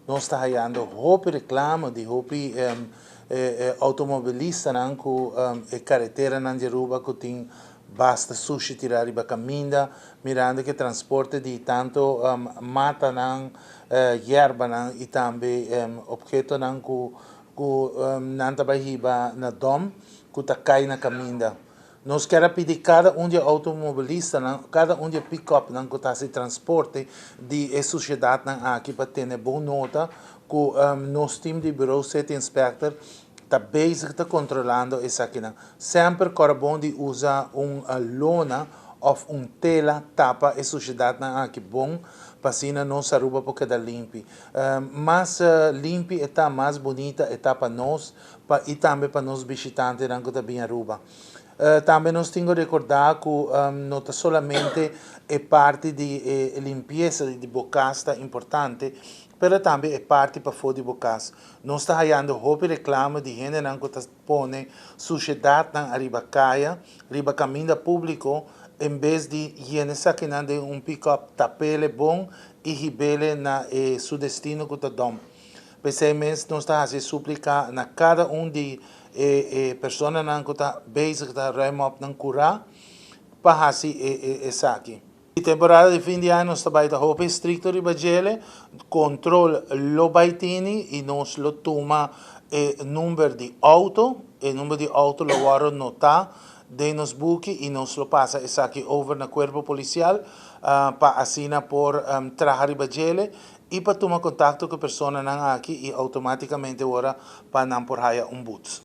nós está havendo roupa reclama de roupa automobilista não que carretera não derruba que tem basta sushi tirar iba caminda mirando que transporte de tanto mata não yerba não e também objeto não que não trabalha na dom que tá cai na caminda. Nós queremos pedir cada de automobilista, cada de pick-up que está se transporte de sociedade aqui para ter boa nota que nosso time de bureau set inspector está basic está controlando isso aqui. Sempre é bom de usar lona ou tela tapa a sociedade aqui bom para assim não se arruba porque da limpo. Mais limpo está mais bonita está para nós e também para nós visitantes que está bem arruba. Também nós temos que recordar que não é somente parte de limpeza de bocasta importante, mas também é parte para fora de bocas. Nós estamos fazendo roupa reclama de gente que está pondo sociedade na arriba caia, arriba caminho público, em vez de gente saqueando de pick-up tapele bom e ribele na seu destino que está dom. Pensemos nós estamos a suplicar na cada de pessoas que está bezig da ruim op curar para essa aqui. A temporada de fim de ano está vai da roupa estricto ribagele, controle lo baitini e nós lo toma número de auto, e número de auto lo varo nota de nos buque e nós lo passa essa aqui over na corpo policial para assina por trabalhar ribagele e para tomar contato com a pessoa aqui e automaticamente agora para não por haya boots.